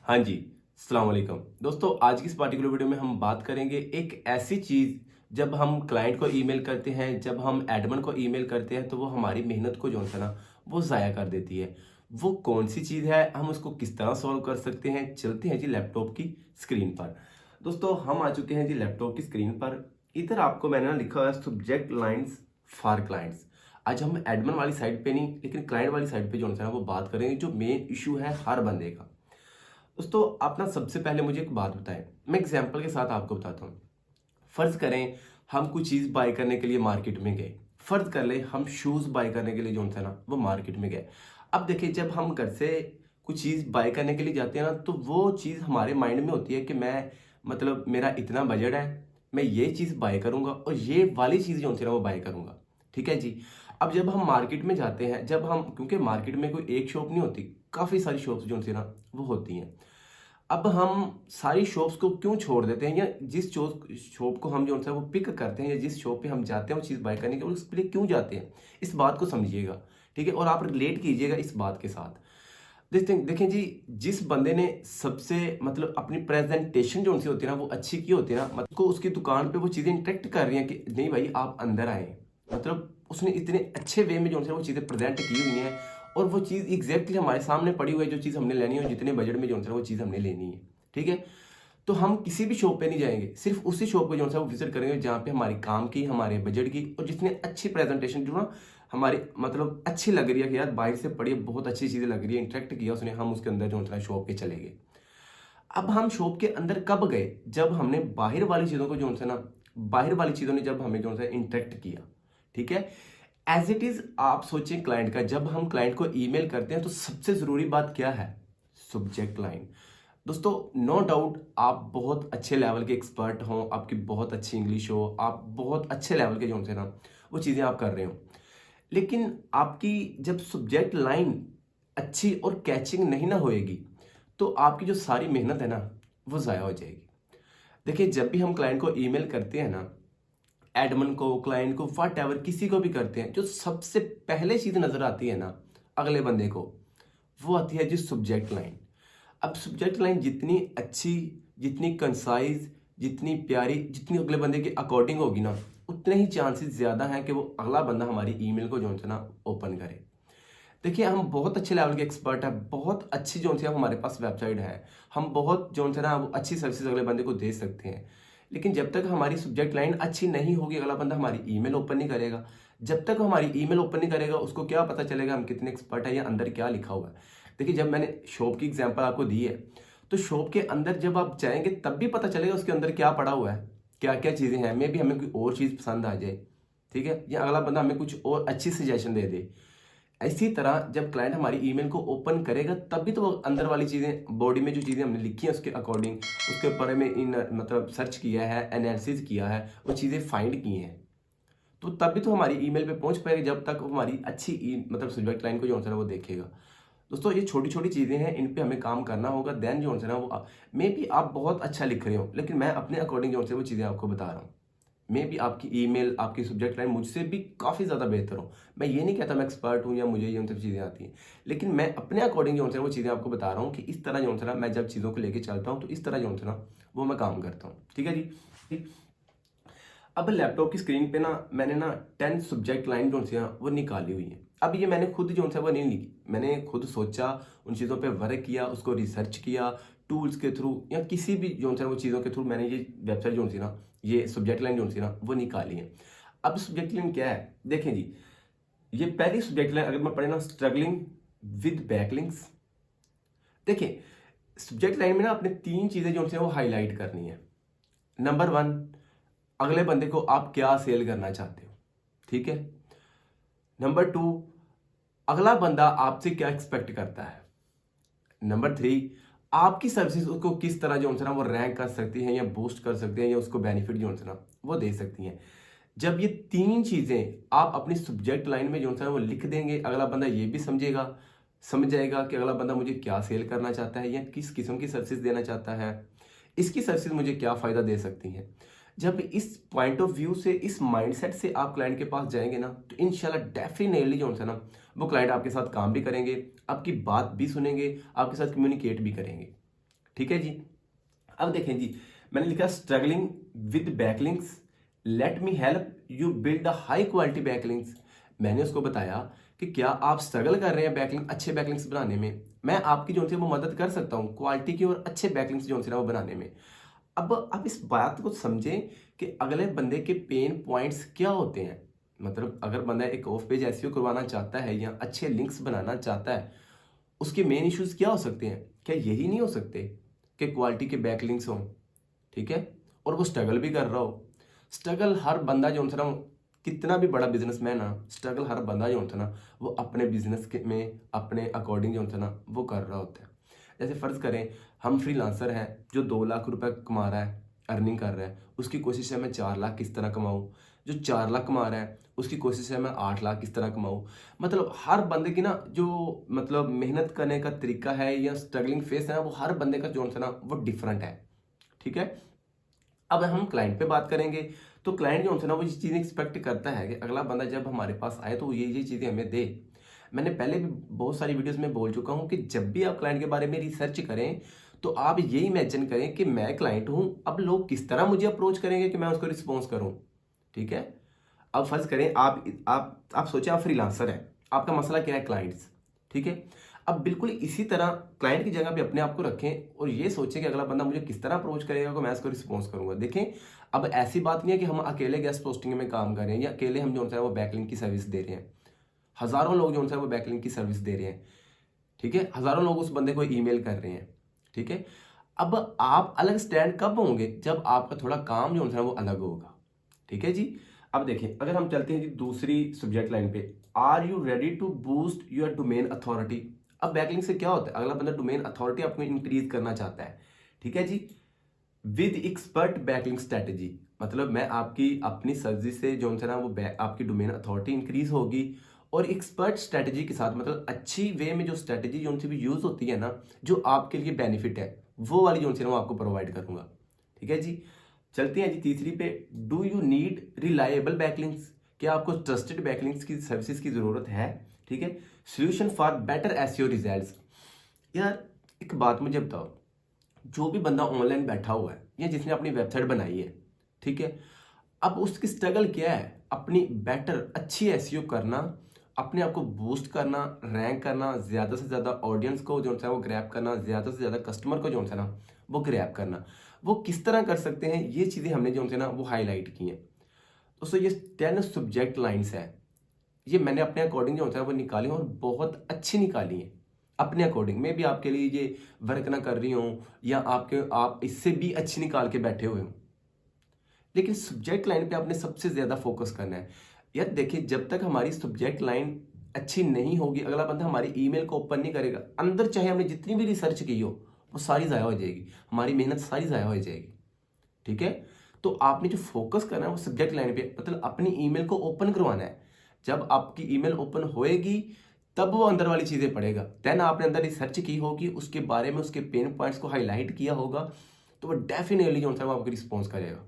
हाँ जी, अस्सलाम वालेकुम। दोस्तों आज की इस पार्टिकुलर वीडियो में हम बात करेंगे एक ऐसी चीज़ जब हम क्लाइंट को ईमेल करते हैं, जब हम एडमिन को ईमेल करते हैं तो वो हमारी मेहनत को जो है ना वो ज़ाया कर देती है। वो कौन सी चीज़ है, हम उसको किस तरह सॉल्व कर सकते हैं? चलते हैं जी लैपटॉप की स्क्रीन पर। दोस्तों हम आ चुके हैं जी लैपटॉप की स्क्रीन पर। इधर आपको मैंने ना लिखा हुआ है सब्जेक्ट लाइन्स फॉर क्लाइंट्स। आज हम एडमिन वाली साइड पे नहीं लेकिन क्लाइंट वाली साइड पे जो है ना वो बात करेंगे जो मेन इशू है हर बंदे का। दोस्तों आप ना सबसे पहले मुझे एक बात बताएं, मैं एग्जांपल के साथ आपको बताता हूँ। फर्ज करें हम कुछ चीज़ बाय करने के लिए मार्केट में गए। फर्ज कर ले हम शूज़ बाय करने के लिए जो था ना वो मार्केट में गए। अब देखिए जब हम घर से कुछ चीज़ बाय करने के लिए जाते हैं ना तो वो चीज़ हमारे माइंड में होती है कि मैं मतलब मेरा इतना बजट है, मैं ये चीज़ बाय करूंगा और ये वाली चीज़ जो होती है ना वो बाय करूंगा। ठीक है जी। अब जब हम मार्केट में जाते हैं, जब हम क्योंकि मार्केट में कोई एक शॉप नहीं होती, काफ़ी सारी शॉप्स जो होती है ना वो होती हैं। अब हम सारी शॉप्स को क्यों छोड़ देते हैं या जिस शॉप को हम जो है वो पिक करते हैं या जिस शॉप पे हम जाते हैं वो चीज़ बाय करने के लिए उस लिए क्यों जाते हैं, इस बात को समझिएगा। ठीक है, और आप रिलेट कीजिएगा इस बात के साथ। देखें जी, जिस बंदे ने सबसे मतलब अपनी प्रेजेंटेशन जो उनसे होती है ना वो अच्छी की होती है ना, मतलब को उसकी दुकान पे वो चीज़ें इंटरेक्ट कर रही हैं कि नहीं भाई आप अंदर आए, मतलब उसने इतने अच्छे वे में जो है वो चीज़ें प्रेजेंट की हुई हैं और वो चीज़ एग्जैक्टली हमारे सामने पड़ी हुई है, जो चीज़ हमने लेनी है जितने बजट में जो है वो चीज़ हमने लेनी है। ठीक है, तो हम किसी भी शॉप पे नहीं जाएंगे, सिर्फ उसी शॉप पे जो है वो विजिट करेंगे जहाँ पे हमारी काम की, हमारे बजट की और जितनी अच्छी प्रेजेंटेशन जो ना हमारी मतलब अच्छी लग रही है कि यार बाहर से पढ़िए बहुत अच्छी चीज़ें लग रही है, इंटरेक्ट किया उसने, हम उसके अंदर जो है शॉप पे चले गए। अब हम शॉप के अंदर कब गए? जब हमने बाहर वाली चीज़ों को जो है ना, बाहर वाली चीज़ों ने जब हमें जो है इंटरेक्ट किया। ठीक है, एज इट इज आप सोचें क्लाइंट का, जब हम क्लाइंट को ईमेल करते हैं तो सबसे ज़रूरी बात क्या है? Subject line. दोस्तों नो डाउट आप बहुत अच्छे लेवल के एक्सपर्ट हों, आपकी बहुत अच्छी इंग्लिश हो, आप बहुत अच्छे लेवल के जो होते हैं ना वो चीज़ें आप कर रहे हो, लेकिन आपकी जब सब्जेक्ट लाइन अच्छी और कैचिंग नहीं ना होएगी तो आपकी जो सारी मेहनत है ना वो ज़ाया हो जाएगी। देखिए जब भी हम क्लाइंट को ईमेल करते हैं ना, एडमिन को, क्लाइंट को, वट एवर किसी को भी करते हैं, जो सबसे पहले चीज़ नज़र आती है ना अगले बंदे को, वो आती है जी सब्जेक्ट लाइन। अब सब्जेक्ट लाइन जितनी अच्छी, जितनी कंसाइज, जितनी प्यारी, जितनी अगले बंदे के अकॉर्डिंग होगी ना, उतने ही चांसेस ज़्यादा हैं कि वो अगला बंदा हमारी ईमेल को जो है ना ओपन करे। देखिए हम बहुत अच्छे लेवल के एक्सपर्ट हैं, बहुत अच्छी जो है हमारे पास वेबसाइट है, हम बहुत जो है ना वो अच्छी सर्विसेज अगले बंदे को दे सकते हैं, लेकिन जब तक हमारी सब्जेक्ट लाइन अच्छी नहीं होगी अगला बंदा हमारी ईमेल ओपन नहीं करेगा। जब तक हमारी ईमेल ओपन नहीं करेगा उसको क्या पता चलेगा हम कितने एक्सपर्ट हैं या अंदर क्या लिखा हुआ है। देखिए जब मैंने शॉप की एग्जांपल आपको दी है, तो शॉप के अंदर जब आप जाएंगे तब भी पता चलेगा उसके अंदर क्या पड़ा हुआ है, क्या क्या चीज़ें हैं। मे भी हमें कोई और चीज़ पसंद आ जाए, ठीक है, या अगला बंदा हमें कुछ और अच्छी सजेशन दे दे। इसी तरह जब क्लाइंट हमारी ईमेल को ओपन करेगा तब भी तो वो अंदर वाली चीज़ें, बॉडी में जो चीज़ें हमने लिखी हैं उसके अकॉर्डिंग, उसके बारे में इन मतलब सर्च किया है, एनालिसिस किया है, वो चीज़ें फाइंड की हैं, तो तब भी तो हमारी ईमेल पे पहुंच पाएगी जब तक वो हमारी अच्छी मतलब सब्जेक्ट लाइन को जो है ना वो देखेगा। दोस्तों ये छोटी छोटी चीज़ें हैं, इन पे हमें काम करना होगा, देन जो है ना वो मे बी आप बहुत अच्छा लिख रहे हो, लेकिन मैं अपने अकॉर्डिंग जो है वो चीज़ें आपको बता रहा हूँ। मे बी आपकी ईमेल, आपकी सब्जेक्ट लाइन मुझसे भी काफ़ी ज़्यादा बेहतर हो। मैं ये नहीं कहता मैं एक्सपर्ट हूँ या मुझे ये उन सब चीज़ें आती हैं, लेकिन मैं अपने अकॉर्डिंग जो है वो चीज़ें आपको बता रहा हूँ कि इस तरह जो है ना मैं जब चीज़ों को लेके चलता हूँ तो इस तरह जो है ना वो मैं काम करता हूँ। ठीक है जी। अब लैपटॉप की स्क्रीन पे ना मैंने ना 10 सब्जेक्ट लाइन जो है वो निकाली हुई है। अब ये मैंने खुद जो है वो नहीं लिखी, मैंने खुद सोचा, उन चीज़ों पे वर्क किया, उसको रिसर्च किया, टूल्स के थ्रू या किसी भी जो है वो चीज़ों के थ्रू मैंने ये वेबसाइट जो थी ना, ये सब्जेक्ट लाइन जो थी ना वो निकाली है। अब सब्जेक्ट लाइन क्या है देखें जी, ये पहली सब्जेक्ट लाइन अगर मैं पढ़े ना, स्ट्रगलिंग विद बैकलिंक्स। देखिए सब्जेक्ट लाइन में ना आपने 3 चीज़ें जो है वो हाईलाइट करनी है। नंबर 1, अगले बंदे को आप क्या सेल करना चाहते हो, ठीक है। नंबर 2, अगला बंदा आपसे क्या एक्सपेक्ट करता है। नंबर 3, आपकी सर्विसेज उसको किस तरह जो है ना वो रैंक कर सकती हैं या बूस्ट कर सकती हैं या उसको बेनिफिट जो है ना वो दे सकती हैं। जब ये 3 चीज़ें आप अपनी सब्जेक्ट लाइन में जो है ना वो लिख देंगे, अगला बंदा ये भी समझ जाएगा कि अगला बंदा मुझे क्या सेल करना चाहता है या किस किस्म की सर्विसेज देना चाहता है, इसकी सर्विसेज मुझे क्या फ़ायदा दे सकती हैं। जब इस पॉइंट ऑफ व्यू से, इस माइंडसेट से आप क्लाइंट के पास जाएंगे ना, तो इंशाल्लाह डेफिनेटली जो है ना वो क्लाइंट आपके साथ काम भी करेंगे, आपकी बात भी सुनेंगे, आपके साथ कम्युनिकेट भी करेंगे। ठीक है जी। अब देखें जी, मैंने लिखा struggling with backlinks, let me help you build a high quality backlinks. मैंने उसको बताया कि क्या आप स्ट्रगल कर रहे हैं बैकलिंक, अच्छे बैकलिंक्स बनाने में, मैं आपकी जो है वो मदद कर सकता हूँ क्वालिटी की और अच्छे बैकलिंक्स जो है वो बनाने में। अब आप इस बात को समझें कि अगले बंदे के पेन पॉइंट्स क्या होते हैं। मतलब अगर बंदा एक ऑफ पेज एसईओ करवाना चाहता है या अच्छे लिंक्स बनाना चाहता है, उसके मेन इश्यूज क्या हो सकते हैं? क्या यही नहीं हो सकते कि क्वालिटी के बैकलिंक्स हों, ठीक है, और वो स्ट्रगल भी कर रहा हो। स्ट्रगल हर बंदा जो होता है ना, कितना भी बड़ा बिजनेसमैन ना, स्ट्रगल हर बंदा जो होता है ना वो अपने बिजनेस के में अपने अकॉर्डिंग जो होता है ना वो कर रहा होता है। जैसे फर्ज करें हम फ्रीलांसर हैं जो 2 लाख रुपए कमा रहा है, अर्निंग कर रहा है, उसकी कोशिश है मैं 4 लाख किस तरह कमाऊँ। जो 4 लाख कमा रहा है उसकी कोशिश है मैं 8 लाख किस तरह कमाऊँ। मतलब हर बंदे की ना जो मतलब मेहनत करने का तरीका है या स्ट्रगलिंग फेस है ना, वो हर बंदे का जो होता है ना वो डिफरेंट है, ठीक है। अब हम क्लाइंट पे बात करेंगे तो क्लाइंट जो होता है ना वो ये चीज़ें एक्सपेक्ट करता है कि अगला बंदा जब हमारे पास आए तो ये चीज़ें हमें दे। मैंने पहले भी बहुत सारी वीडियोस में बोल चुका हूँ कि जब भी आप क्लाइंट के बारे में रिसर्च करें तो आप ये इमेजिन करें कि मैं क्लाइंट हूँ, अब लोग किस तरह मुझे अप्रोच करेंगे कि मैं उसको रिस्पॉन्स करूँ, ठीक है। अब फर्ज करें आप सोचे आप फ्रीलांसर हैं, आपका मसला क्या है? क्लाइंट्स, ठीक है। अब बिल्कुल इसी तरह क्लाइंट की जगह पे अपने आप को रखें और ये सोचें कि अगला बंदा मुझे किस तरह अप्रोच करेगा तो मैं इसको रिस्पॉन्स करूंगा। देखें, अब ऐसी बात नहीं है कि हम अकेले गेस्ट पोस्टिंग में काम कर रहे हैं या अकेले हम जो है वो बैकलिंक की सर्विस दे रहे हैं। हजारों लोग जो है वो बैकलिंक की सर्विस दे रहे हैं, ठीक है। हजारों लोग उस बंदे को ईमेल कर रहे हैं, ठीक है। अब आप अलग स्टैंड कब होंगे? जब आपका थोड़ा काम जो है वो अलग होगा, ठीक है जी। अब देखें, अगर हम चलते हैं जी दूसरी सब्जेक्ट लाइन पे, are you ready to boost your domain authority. अब बैकलिंक से क्या होता है? अगला बंदा डोमेन अथॉरिटी आपको इंक्रीज करना चाहता है, ठीक है जी, विद एक्सपर्ट बैकलिंक स्ट्रेटेजी। मतलब मैं आपकी अपनी सर्विस से जो है ना वो आपकी डोमेन अथॉरिटी इंक्रीज होगी और एक्सपर्ट स्ट्रेटेजी के साथ, मतलब अच्छी वे में जो स्ट्रेटेजी जो उनसे भी यूज होती है ना, जो आपके लिए बेनिफिट है, वो वाली जो है वो आपको प्रोवाइड करूंगा, ठीक है जी। चलते हैं जी तीसरी पे, do you need reliable backlinks. क्या आपको ट्रस्टेड बैकलिंक्स की सर्विसेज की जरूरत है, ठीक है। Solution for better SEO results. यार एक बात मुझे बताओ, जो भी बंदा ऑनलाइन बैठा हुआ है या जिसने अपनी वेबसाइट बनाई है, ठीक है, अब उसकी स्ट्रगल क्या है? अपनी बेटर अच्छी एसईओ करना, अपने आप को बूस्ट करना, रैंक करना, ज्यादा से ज्यादा ऑडियंस को जो है वो ग्रैब करना, ज्यादा से ज्यादा कस्टमर को जो है ना वो ग्रैब करना। वो किस तरह कर सकते हैं, ये चीजें हमने जो है ना वो हाईलाइट की हैं। दोस्तों ये 10 सब्जेक्ट लाइन्स है, ये मैंने अपने अकॉर्डिंग जो होता है वो निकाली और बहुत अच्छी निकाली है अपने अकॉर्डिंग। मैं भी आपके लिए ये वर्क ना कर रही हूँ या आप इससे भी अच्छी निकाल के बैठे हुए हो, लेकिन सब्जेक्ट लाइन पे आपने सबसे ज्यादा फोकस करना है। यार देखिए, जब तक हमारी सब्जेक्ट लाइन अच्छी नहीं होगी, अगला बंदा हमारी ईमेल को ओपन नहीं करेगा, अंदर चाहे हमने जितनी भी रिसर्च की हो वो सारी जाया हो जाएगी, हमारी मेहनत सारी जाया हो जाएगी, ठीक है। तो आपने जो फोकस करना है वो सब्जेक्ट लाइन पे, मतलब अपनी ईमेल को ओपन करवाना है। जब आपकी ईमेल ओपन होएगी तब वो अंदर वाली चीजें पढ़ेगा। देन आपने अंदर रिसर्च की होगी, उसके बारे में उसके पेन पॉइंट्स को हाईलाइट किया होगा, तो वो डेफिनेटली जो है वो आपको रिस्पॉन्स करेगा,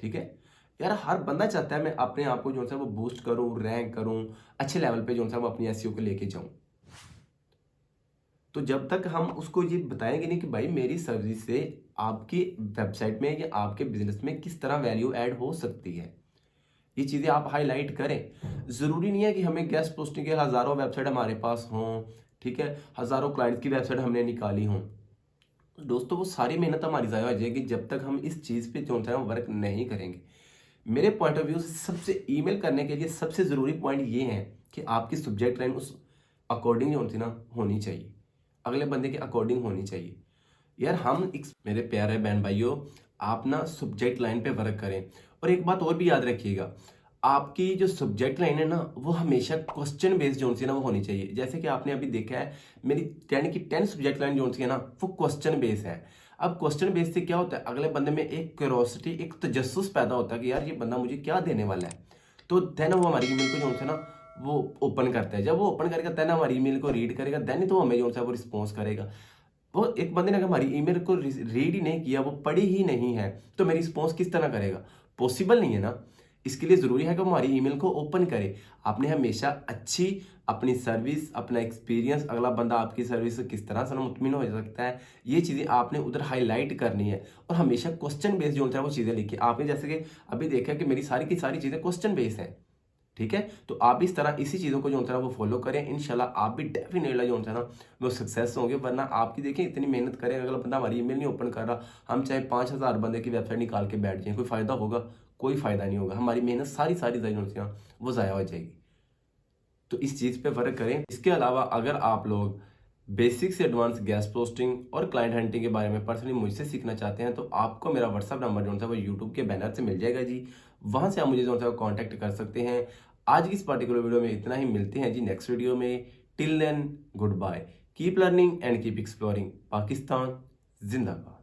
ठीक है। यार हर बंदा चाहता है मैं अपने आप को जो है वो बूस्ट करूं, रैंक करूं, अच्छे लेवल पे जो है वो अपनी एसईओ को लेके जाऊं। तो जब तक हम उसको ये बताएंगे नहीं कि भाई मेरी सर्विस से आपकी वेबसाइट में या आपके बिजनेस में किस तरह वैल्यू ऐड हो सकती है, ये चीजें आप हाईलाइट करें। जरूरी नहीं है कि हमें गेस्ट पोस्टिंग के हजारों वेबसाइट हमारे पास हों, ठीक है, हजारों क्लाइंट्स की वेबसाइट हमने निकाली हों। दोस्तों वो सारी मेहनत हमारी ज़ाया हो जाएगी जब तक हम इस चीज़ पे जो है वर्क नहीं करेंगे। मेरे पॉइंट ऑफ व्यू से सबसे ईमेल करने के लिए सबसे ज़रूरी पॉइंट ये है कि आपकी सब्जेक्ट लाइन उस अकॉर्डिंग जो होती ना होनी चाहिए, अगले बंदे के अकॉर्डिंग होनी चाहिए। यार मेरे प्यारे बहन भाइयों, आप ना सब्जेक्ट लाइन पे वर्क करें। और एक बात और भी याद रखिएगा, आपकी जो सब्जेक्ट लाइन है ना वो हमेशा क्वेश्चन बेस्ड जो सी ना वो होनी चाहिए। जैसे कि आपने अभी देखा है मेरी 10 की 10 सब्जेक्ट लाइन जो सी है ना वो क्वेश्चन बेस्ड है। अब क्वेश्चन बेस्ड से क्या होता है, अगले बंदे में एक क्यूरोसिटी, एक तजस्सुस पैदा होता है कि यार ये बंदा मुझे क्या देने वाला है। तो देन वो हमारी ईमेल को जो है ना वो ओपन करता है। जब वो ओपन करेगा देन हमारी ईमेल को रीड करेगा, देन ही तो हमें जो है वो रिस्पॉन्स करेगा। वो एक बंदे ने अगर हमारी ईमेल को रीड ही नहीं किया, वो पढ़ी ही नहीं है, तो मेरी रिस्पॉन्स किस तरह करेगा? पॉसिबल नहीं है ना। इसके लिए ज़रूरी है कि वो हमारी ईमेल को ओपन करे। आपने हमेशा अच्छी अपनी सर्विस, अपना एक्सपीरियंस, अगला बंदा आपकी सर्विस से किस तरह से मुतमिन हो सकता है, ये चीज़ें आपने उधर हाईलाइट करनी है। और हमेशा क्वेश्चन बेस्ड जो होता है वो चीज़ें लिखिए। आपने जैसे कि अभी देखा कि मेरी सारी की सारी चीज़ें क्वेश्चन बेस्ड हैं, ठीक है? तो आप इस तरह इसी चीज़ों को जो होता है ना वो फॉलो करें। इंशाल्लाह आप भी डेफिनेटली जो होता है ना वो सक्सेस होंगे। वरना आपकी देखिए इतनी मेहनत करें, अगला बंदा हमारी ईमेल नहीं ओपन कर रहा, हम चाहे 5000 बंदे की वेबसाइट निकाल के बैठ जाएं, कोई फ़ायदा होगा? कोई फ़ायदा नहीं होगा। हमारी मेहनत सारी सारी जो होती है ना वो ज़ाया हो जाएगी। तो इस चीज़ पे फ़र्क करें। इसके अलावा अगर आप लोग बेसिक से एडवांस गेस्ट पोस्टिंग और क्लाइंट हंटिंग के बारे में पर्सनली मुझसे सीखना चाहते हैं, तो आपको मेरा व्हाट्सअप नंबर जो होता है वो यूट्यूब के बैनर से मिल जाएगा जी। वहाँ से आप मुझे जो होता है वो कॉन्टैक्ट कर सकते हैं। आज की इस पर्टिकुलर वीडियो में इतना ही। मिलते हैं जी नेक्स्ट वीडियो में। Till then goodbye. Keep learning and keep exploring. Pakistan जिंदाबाद।